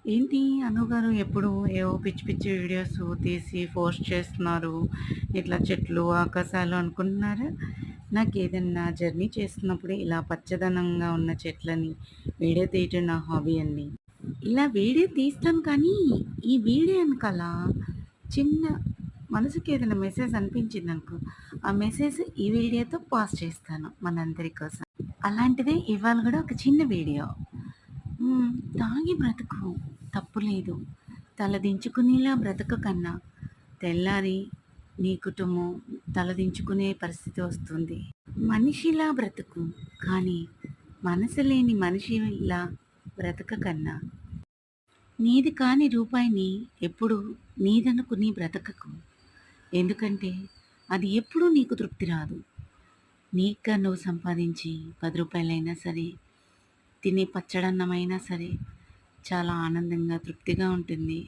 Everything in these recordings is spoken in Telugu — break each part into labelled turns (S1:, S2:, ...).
S1: ఏంటి అనుగారు ఎప్పుడు ఏవో పిచ్చి పిచ్చి వీడియోస్ తీసి పోస్ట్ చేస్తున్నారు. ఇట్లా చెట్లు, ఆకాశాలు అనుకుంటున్నారా? నాకేదన్నా జర్నీ చేస్తున్నప్పుడు ఇలా పచ్చదనంగా ఉన్న చెట్లని వీడియో తీయటం నా హాబీ అండి. ఇలా వీడియో తీస్తాను కానీ, ఈ వీడియో ఎనకాల చిన్న మనసుకి ఏదైనా మెసేజ్ అనిపించిందనుకో, ఆ మెసేజ్ ఈ వీడియోతో పాస్ చేస్తాను మనందరి కోసం. అలాంటిదే ఇవాళ గూడా ఒక చిన్న వీడియో. హ్మ్. తాగి బ్రతుకు తప్పులేదు. తలదించుకునేలా బ్రతక కన్నా, తెల్లారి నీ కుటుంబం తలదించుకునే పరిస్థితి వస్తుంది. మనిషిలా బ్రతుకు, కానీ మనసు లేని మనిషిలా బ్రతక కన్నా, నీది కాని రూపాయిని ఎప్పుడు నీదనుకుని బ్రతకకు. ఎందుకంటే అది ఎప్పుడూ నీకు తృప్తి రాదు. నీకా నువ్వు సంపాదించి రూ. 10 సరే, తినే పచ్చడన్నమైనా సరే చాలా ఆనందంగా, తృప్తిగా ఉంటుంది.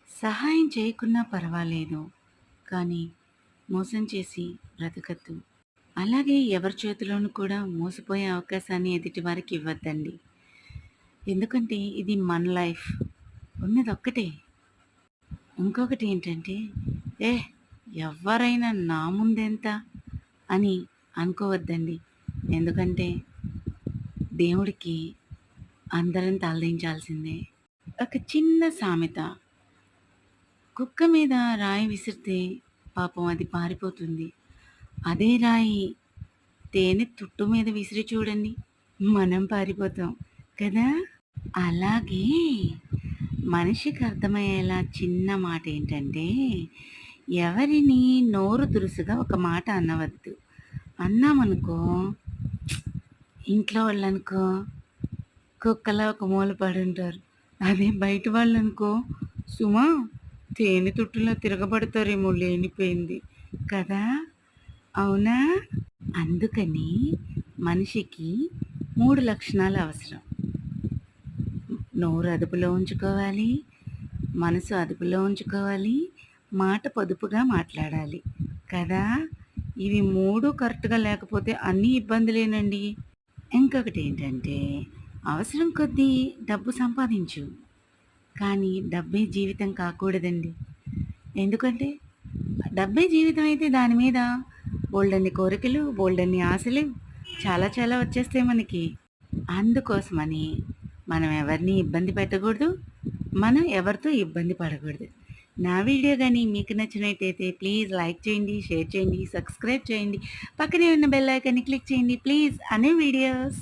S1: సహాయం చేయకున్నా పర్వాలేదు, కానీ మోసం చేసి బ్రతకద్దు. అలాగే ఎవరి చేతిలోనూ కూడా మోసపోయే అవకాశాన్ని ఎదుటి వారికి ఇవ్వద్దండి. ఎందుకంటే ఇది మన లైఫ్. ఉన్నదొక్కటే. ఇంకొకటి ఏంటంటే, ఏ ఎవ్వరైనా నా ముందెంత అని అనుకోవద్దండి. ఎందుకంటే దేవుడికి అందరం తలదించాల్సిందే. ఒక చిన్న సామెత. కుక్క మీద రాయి విసిరితే పాపం అది పారిపోతుంది. అదే రాయి తేనె తుట్టు మీద విసిరి చూడండి, మనం పారిపోతాం కదా! అలాగే మనిషికి అర్థమయ్యేలా చిన్న మాట ఏంటంటే, ఎవరిని నోరు దురుసుగా ఒక మాట అనవద్దు. అన్నామనుకో, ఇంట్లో వాళ్ళనుకో కుక్కలా ఒక మూల పడుంటారు. అదే బయట వాళ్ళనుకో, సుమా తేనె తుట్టులా తిరగబడతారేమో లేనిపోయింది కదా! అవునా? అందుకని మనిషికి 3 లక్షణాలు అవసరం. నోరు అదుపులో ఉంచుకోవాలి, మనసు అదుపులో ఉంచుకోవాలి, మాట పొదుపుగా మాట్లాడాలి కదా! ఇవి 3 కరెక్ట్‌గా లేకపోతే అన్నీ ఇబ్బందులేనండి. ఇంకొకటి ఏంటంటే, అవసరం కొద్దీ డబ్బు సంపాదించు, కానీ డబ్బే జీవితం కాకూడదండి. ఎందుకంటే డబ్బే జీవితం అయితే దాని మీద బోలెడన్ని కోరికలు, బోలెడన్ని ఆశలు చాలా చాలా వచ్చేస్తాయి మనకి. అందుకోసమని మనం ఎవరిని ఇబ్బంది పెట్టకూడదు. మనం ఎవరితో ఇబ్బంది పడకూడదు. నా వీడియో గాని మీకు నచ్చినట్టయితే ప్లీజ్ లైక్ చేయండి, షేర్ చేయండి, సబ్స్క్రైబ్ చేయండి. పక్కనే ఉన్న బెల్ ఐకాన్‌ని క్లిక్ చేయండి ప్లీజ్. అనే వీడియోస్.